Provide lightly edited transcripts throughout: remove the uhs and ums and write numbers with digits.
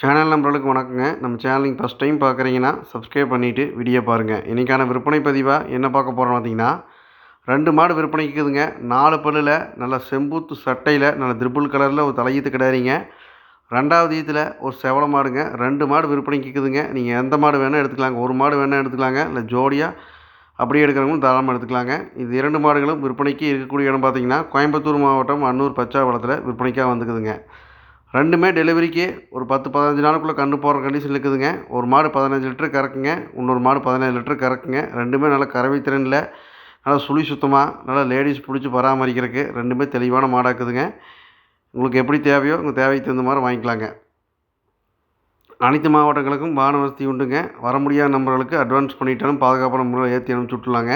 Channel நம்பர்களுக்கு வணக்கங்க. நம்ம channel நீங்கள் ஃபஸ்ட் டைம் பார்க்குறீங்கன்னா சப்ஸ்கிரைப் பண்ணிவிட்டு வீடியோ பாருங்கள். இன்றைக்கான விற்பனை பதிவாக என்ன பார்க்க போகிறோம் பார்த்தீங்கன்னா, 2 மாடு விற்பனைக்குதுங்க. 4 பல்லில் நல்ல செம்பூத்து சட்டையில் நல்ல திரிபுள் கலரில் ஒரு தலையீத்து கிடாரிங்க. 2வது ஈத்தில் ஒரு செவல மாடுங்க. 2 மாடு விற்பனைக்குதுங்க. நீங்கள் எந்த மாடு வேணால் எடுத்துக்கலாங்க. ஒரு மாடு வேணால் எடுத்துக்கலாங்க, இல்லை ஜோடியாக அப்படியே எடுக்கிறவங்களும் தாராளமாக எடுத்துக்கலாங்க. இது 2 மாடுகளும் விற்பனைக்கு இருக்கக்கூடிய இடம் பார்த்தீங்கன்னா, கோயம்புத்தூர் மாவட்டம் அன்னூர் பச்சாவளத்தில் விற்பனைக்காக வந்துக்குதுங்க. 2மே டெலிவரிக்கு ஒரு 10-15 நாளுக்குள்ளே கன்று போடுற கண்டிஷன் இருக்குதுங்க. ஒரு மாடு 15 லிட்டர் கறக்குங்க, இன்னொரு மாடு 17 லிட்டர் கறக்குங்க. 2மே நல்ல கறவை திறனில் நல்லா சுழி சுத்தமாக நல்லா லேடிஸ் பிடிச்சி பராமரிக்கிறதுக்கு 2மே தெளிவான மாடாக்குதுங்க. உங்களுக்கு எப்படி தேவையோ உங்கள் தேவைக்கு தகுந்த மாதிரி வாங்கிக்கலாங்க. அனைத்து மாவட்டங்களுக்கும் வாகன வசதி உண்டுங்க. வர முடியாத நம்பர்களுக்கு அட்வான்ஸ் பண்ணிட்டாலும் பாதுகாப்பான முறையில் ஏற்றி அனுப்பிச்சி விட்டுலாங்க.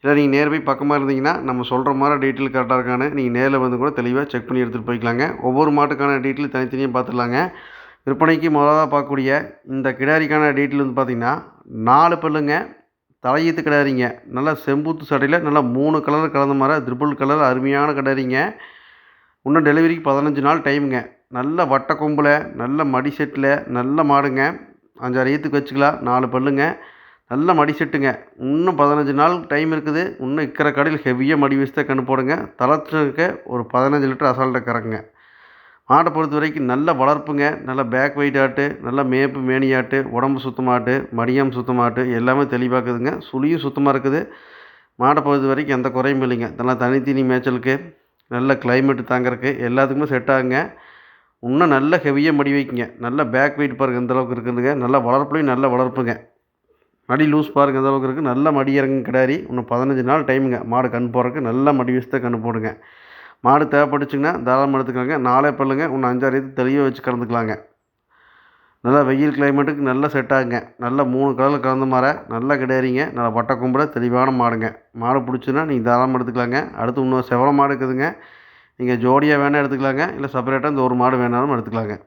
இல்லை நீங்கள் நேர்பை பக்கமாக இருந்தீங்கன்னா நம்ம சொல்கிற மாதிரி டீட்டெயில் கரெக்டாக இருக்கான்னு நீங்கள் நேரில் வந்து கூட தெளிவாக செக் பண்ணி எடுத்துகிட்டு போய்க்கலாங்க. ஒவ்வொரு மாட்டுக்கான டீட்டெயில் தனித்தனியாக பார்த்துடலாங்க. விற்பனைக்கு முதலாக பார்க்கக்கூடிய இந்த கிடாரிக்கான டீட்டெயில் வந்து பார்த்திங்கன்னா, 4 பல்லுங்க, தலையீத்து கிடாரிங்க. நல்லா செம்பூத்து சட்டையில் நல்லா 3 கலர் கலந்த மாதிரி திரிபுள் கலர் அருமையான கிடாரிங்க. இன்னும் டெலிவரிக்கு 15 நாள் டைமுங்க. நல்ல வட்ட கொம்பில் நல்ல மடி செட்டில் நல்ல மாடுங்க. 5-6 ஈத்துக்கு வச்சுக்கலாம். 4 பல்லுங்க, நல்ல மடி செட்டுங்க. இன்னும் 15 நாள் டைம் இருக்குது. இன்னும் இருக்கிற கடையில் ஹெவியாக மடி வச்சு தான் கன்று போடுங்க. தலைச்சனுக்கு ஒரு 15 லிட்டர் அசால்ட்டாக கறக்குங்க. மாட்டை பொறுத்த வரைக்கும் நல்ல வளர்ப்புங்க. நல்ல பேக் வெயிட் ஆட்டு, நல்ல மேப்பு மேனியாட்டு, உடம்பு சுத்தமாட்டு, மடியம் சுத்தமாட்டு எல்லாமே தெளிவாக்குதுங்க. சுழியும் சுத்தமாக இருக்குது. மாட்டை பொறுத்த வரைக்கும் எந்த குறையும் இல்லைங்க. நல்லா தனித்தீனி மேய்ச்சலுக்கு, நல்ல கிளைமேட்டு தாங்கிறதுக்கு எல்லாத்துக்குமே செட் ஆகுங்க. இன்னும் நல்ல ஹெவியாக மடி வைக்குங்க. நல்ல பேக் வெயிட் பாருங்கள் எந்தளவுக்கு இருக்குதுங்க. நல்ல வளர்ப்புலையும் நல்ல வளர்ப்புங்க. மடி லூஸ் பாருங்கள் எந்த அளவுக்கு இருக்குது. நல்ல மடி இறங்கு கிடாரி. இன்னும் 15 நாள் டைமுங்க மாடு கன்று போடுறதுக்கு. நல்ல மடி வச்சு தான் கன்று போடுங்க. மாடு தேவைப்பட்டுச்சுங்கன்னா தாராளமாக எடுத்துக்கலாங்க. 4 பல்லுங்க. இன்னும் 5-6 இது தெளிவாக வச்சு கறந்துக்கலாங்க. நல்லா வெயில் கிளைமேட்டுக்கு நல்லா செட் ஆகுங்க. நல்லா 3 கலரில் கலந்த மாற நல்ல கிடாரிங்க. நல்லா வட்ட கும்பில் தெளிவான மாடுங்க. மாடு பிடிச்சுன்னா நீங்கள் தாராளமாக எடுத்துக்கலாங்க. அடுத்து இன்னொரு செவல மாடு இருக்குதுங்க. நீங்கள் ஜோடியாக வேணால் எடுத்துக்கலாங்க, இல்லை செப்பரேட்டாக இந்த ஒரு மாடு வேணாலும் எடுத்துக்கலாங்க.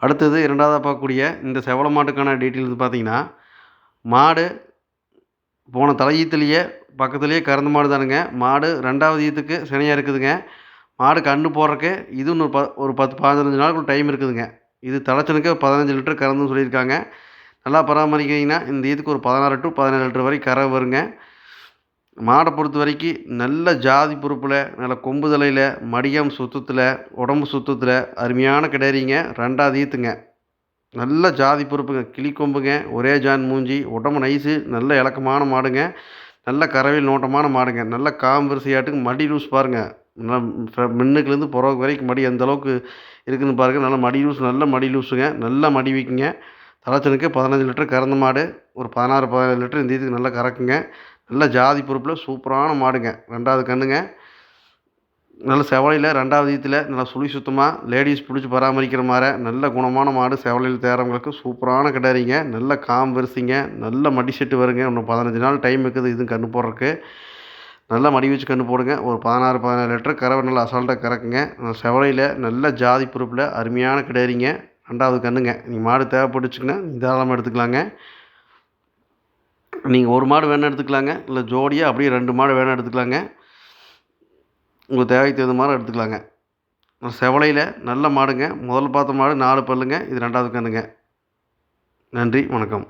அடுத்தது 2வதாக பார்க்கக்கூடிய இந்த செவல மாட்டுக்கான டீட்டெயில்ஸ் பார்த்தீங்கன்னா, மாடு போன தலையீத்துலேயே பக்கத்துலேயே கறந்த மாடு தானுங்க. மாடு 2வது ஈத்துக்கு சினையாக இருக்குதுங்க. மாடு கன்று போடுறக்கு இது இன்னும் ஒரு 10-15 நாளுக்குள்ள டைம் இருக்குதுங்க. இது தலைச்சனுக்கு 15 லிட்டர் கறந்துன்னு சொல்லியிருக்காங்க. நல்லா பராமரிக்கிறீங்கன்னா இந்த ஈத்துக்கு ஒரு 16-17 லிட்டர் வரை கறவை வருங்க. மாடை பொறுத்த வரைக்கும் நல்ல ஜாதி பொறுப்பில், நல்ல கொம்பு தலையில், மடியம் சுத்தத்தில், உடம்பு சுத்தத்தில் அருமையான கிடாரிங்க. 2வது ஈத்துங்க. நல்ல ஜாதி பொறுப்புங்க. கிளி கொம்புங்க, ஒரே ஜான் மூஞ்சி, உடம்பு நைஸு, நல்ல இலக்கமான மாடுங்க. நல்ல கறவையில் நோட்டமான மாடுங்க. நல்ல காம்பரிசையாட்டுக்கு மடி லூஸ் பாருங்கள். நல்லா மின்னுக்குலேருந்து புறவு வரைக்கும் மடி எந்த அளவுக்கு இருக்குதுன்னு பாருங்கள். நல்ல மடி லூஸ், நல்ல மடி லூஸுங்க. நல்ல மடி வைக்குங்க. தலைச்சனுக்கு 15 லிட்டர் கறந்த மாடு. ஒரு 16-17 லிட்டர் இந்த இதுக்கு நல்லா கறக்குங்க. நல்ல ஜாதி பொறுப்பில் சூப்பரான மாடுங்க. 2வது கன்றுங்க. நல்ல செவலையில் 2வது ஈத்தில் நல்லா சுழி சுத்தமாக லேடிஸ் பிடிச்சி பராமரிக்கிற மாதிரி நல்ல குணமான மாடு. செவலையில் தேர்றவங்களுக்கு சூப்பரான கிடாரிங்க. நல்ல காம்பரிசிங்க. நல்ல மடி செட்டு வருங்க. இன்னும் 15 நாள் டைம் இருக்குது இதுவும் கன்று போடுறதுக்கு. நல்லா மடி வச்சு கன்று போடுங்க. ஒரு 16-17 லிட்டர் கறவை நல்லா அசால்ட்டாக கறக்குங்க. செவலையில் நல்ல ஜாதி பொறுப்பில் அருமையான கிடாரிங்க. 2வது கன்றுங்க. நீங்கள் மாடு தேவைப்பட்டுச்சுங்கன்னா தாராளமாக எடுத்துக்கலாங்க. நீங்கள் ஒரு மாடு வேணால் எடுத்துக்கலாங்க, இல்லை ஜோடியாக அப்படியே 2 மாடு வேணால் எடுத்துக்கலாங்க. உங்கள் தேவைக்கு தகுந்த மாதிரி எடுத்துக்கலாங்க. செவலையில் நல்ல மாடுங்க. முதல்ல பார்த்த மாடு 4 பல்லுங்க. இது 2வது கன்றுங்க. நன்றி, வணக்கம்.